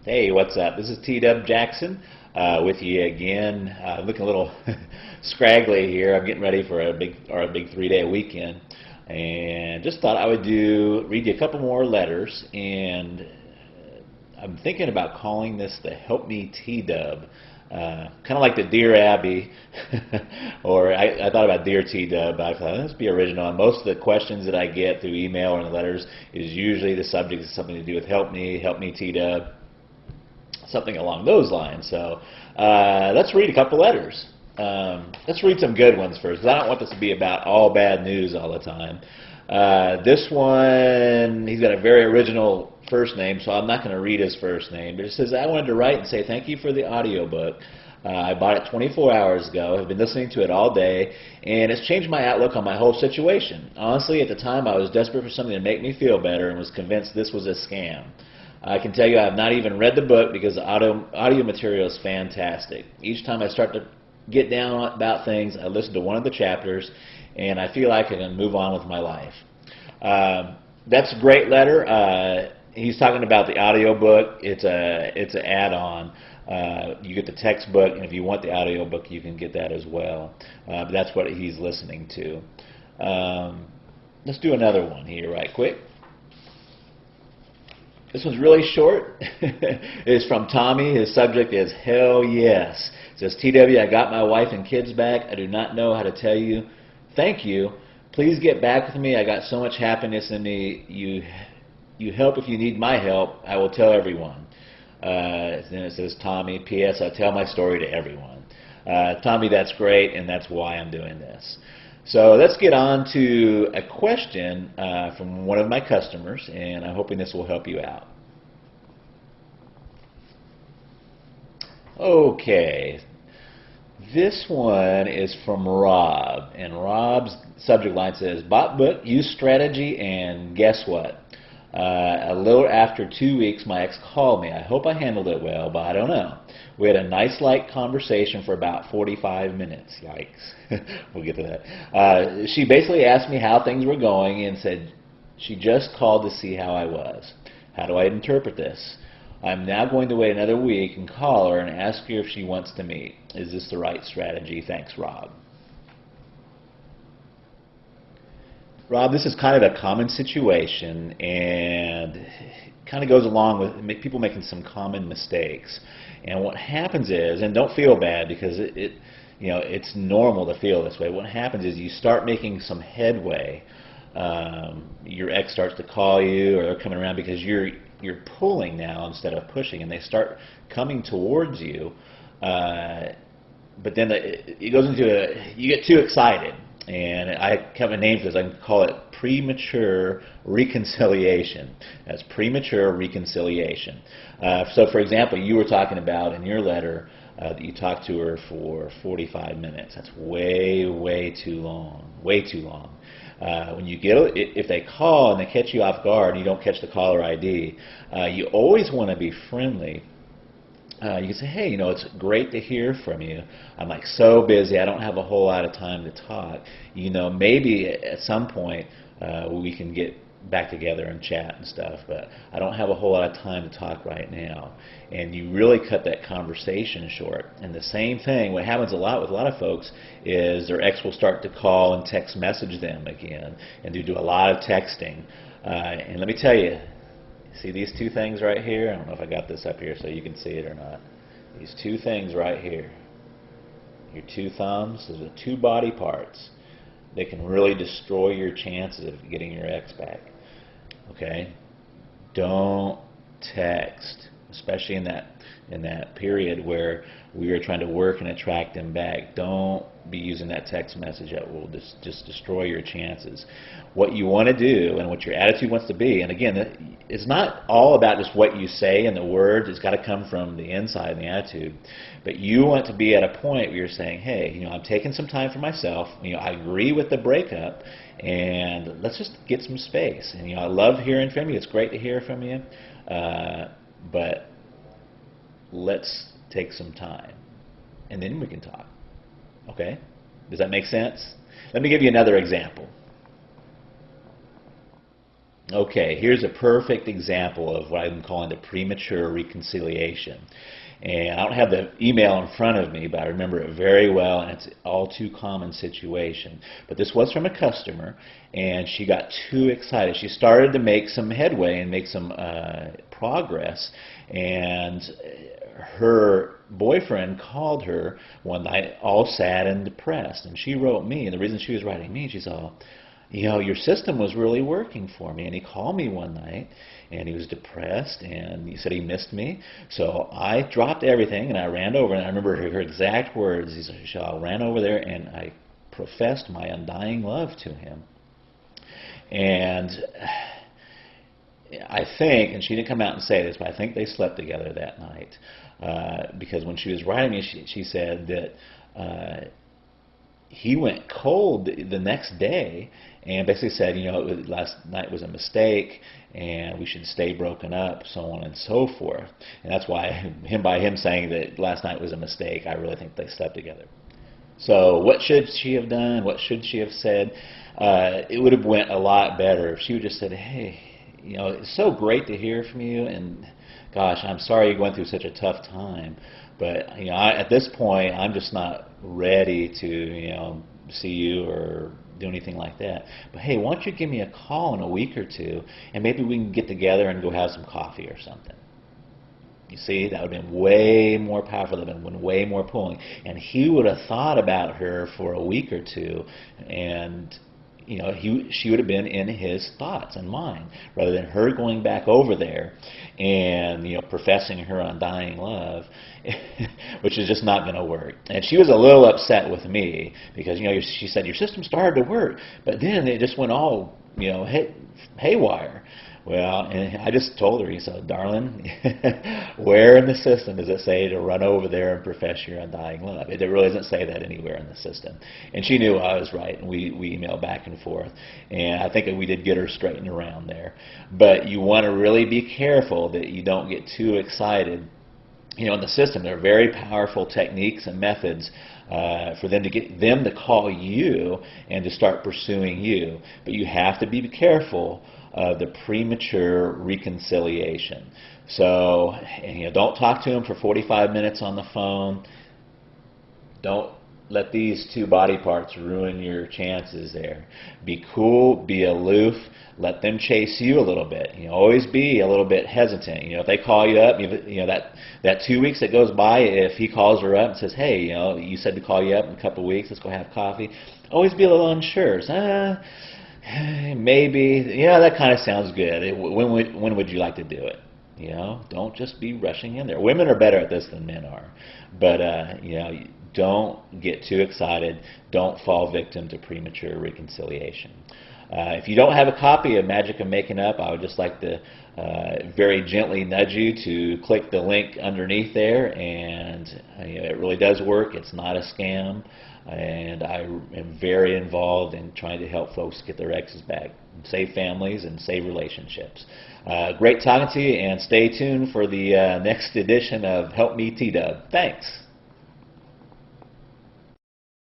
Hey, what's up? This is T.W. Jackson with you again. Looking a little scraggly here. I'm getting ready for a big 3-day weekend, and just thought I would read you a couple more letters. And I'm thinking about calling this the Help Me T-Dub. Kind of like the Dear Abby, or I thought about Dear T-Dub, but I thought let's be original. And most of the questions that I get through email or in the letters is usually the subject is something to do with Help Me T-Dub, something along those lines. So let's read a couple letters. Let's read some good ones first, because I don't want this to be about all bad news all the time. This one, he's got a very original first name, so I'm not going to read his first name. But it says, I wanted to write and say thank you for the audiobook. I bought it 24 hours ago. I've been listening to it all day, and it's changed my outlook on my whole situation. Honestly, at the time, I was desperate for something to make me feel better and was convinced this was a scam. I can tell you I have not even read the book because the audio material is fantastic. Each time I start to get down about things, I listen to one of the chapters, and I feel like I can move on with my life. That's a great letter. He's talking about the audio book. It's an add-on. You get the textbook, and if you want the audio book, you can get that as well. But that's what he's listening to. Let's do another one here right quick. This one's really short. It's from Tommy. His subject is Hell Yes. It says, TW, I got my wife and kids back. I do not know how to tell you thank you. Please get back with me. I got so much happiness in me. You help if you need my help. I will tell everyone. Then it says, Tommy, P.S. I tell my story to everyone. Tommy, that's great, and that's why I'm doing this. So let's get on to a question from one of my customers, and I'm hoping this will help you out. Okay, this one is from Rob, and Rob's subject line says, bought book, used strategy, and guess what? A little after 2 weeks, my ex called me. I hope I handled it well, but I don't know. We had a nice, light conversation for about 45 minutes. Yikes. We'll get to that. She basically asked me how things were going and said she just called to see how I was. How do I interpret this? I'm now going to wait another week and call her and ask her if she wants to meet. Is this the right strategy? Thanks, Rob. Rob, this is kind of a common situation, and it kind of goes along with people making some common mistakes. And what happens is, and don't feel bad because it's normal to feel this way. What happens is you start making some headway. Your ex starts to call you, or they're coming around because you're pulling now instead of pushing, and they start coming towards you. But then it goes into you get too excited. And I have a name for this. I can call it premature reconciliation. That's premature reconciliation. So, for example, you were talking about in your letter that you talked to her for 45 minutes. That's way too long. Way too long. When you if they call and they catch you off guard and you don't catch the caller ID, you always want to be friendly. You can say, hey, it's great to hear from you. I'm like so busy, I don't have a whole lot of time to talk. Maybe at some point we can get back together and chat and stuff, but I don't have a whole lot of time to talk right now. And you really cut that conversation short. And the same thing, what happens a lot with a lot of folks is their ex will start to call and text message them again, and they do a lot of texting. And let me tell you, see these two things right here? I don't know if I got this up here so you can see it or not. These two things right here. Your two thumbs, those are two body parts. They can really destroy your chances of getting your ex back. Okay? Don't text, especially in that period where we are trying to work and attract them back. Don't be using that text message that will just destroy your chances. What you want to do and what your attitude wants to be, and again, it's not all about just what you say and the words. It's got to come from the inside and the attitude. But you want to be at a point where you're saying, hey, I'm taking some time for myself. I agree with the breakup, and let's just get some space. And I love hearing from you. It's great to hear from you, but let's take some time, and then we can talk. Okay? Does that make sense? Let me give you another example. Okay, here's a perfect example of what I'm calling the premature reconciliation. And I don't have the email in front of me, but I remember it very well, and it's an all too common situation. But this was from a customer, and she got too excited. She started to make some headway and make some progress, and her boyfriend called her one night all sad and depressed, and she wrote me, and the reason she was writing me, she said, you know, your system was really working for me. And he called me one night, and he was depressed, and he said he missed me. So I dropped everything, and I ran over, and I remember her exact words. He said, I ran over there, and I professed my undying love to him. And I think, and she didn't come out and say this, but I think they slept together that night. Because when she was writing me, she said that he went cold the next day and basically said, you know, last night was a mistake and we should stay broken up, so on and so forth. And that's why by him saying that last night was a mistake, I really think they slept together. So what should she have done? What should she have said? It would have went a lot better if she would have just said, hey, you know, it's so great to hear from you, and gosh, I'm sorry you're going through such a tough time. But you know, at this point, I'm just not ready to, you know, see you or do anything like that. But hey, why don't you give me a call in a week or two, and maybe we can get together and go have some coffee or something. You see, that would have been way more powerful. That would have been way more pulling. And he would have thought about her for a week or two, and you know, she would have been in his thoughts and mind, rather than her going back over there and, you know, professing her undying love, which is just not going to work. And she was a little upset with me because, you know, she said your system started to work, but then it just went all, you know, haywire. Well, and I just told her, he said, darling, where in the system does it say to run over there and profess your undying love? It really doesn't say that anywhere in the system. And she knew I was right, and we emailed back and forth. And I think that we did get her straightened around there. But you want to really be careful that you don't get too excited. You know, in the system, there are very powerful techniques and methods for them to get them to call you and to start pursuing you. But you have to be careful of the premature reconciliation. So, you know, don't talk to them for 45 minutes on the phone. Don't let these two body parts ruin your chances there. Be cool, be aloof, let them chase you a little bit. You know, always be a little bit hesitant. You know, if they call you up, you know that 2 weeks that goes by, if he calls her up and says, hey, you know, you said to call you up in a couple of weeks, let's go have coffee. Always be a little unsure. Maybe, yeah, that kind of sounds good. When would you like to do it? You know, don't just be rushing in there. Women are better at this than men are. But, you know, don't get too excited. Don't fall victim to premature reconciliation. If you don't have a copy of Magic of Making Up, I would just like to very gently nudge you to click the link underneath there, and you know, it really does work. It's not a scam, and I am very involved in trying to help folks get their exes back, save families, and save relationships. Great talking to you, and stay tuned for the next edition of Help Me T-Dub. Thanks.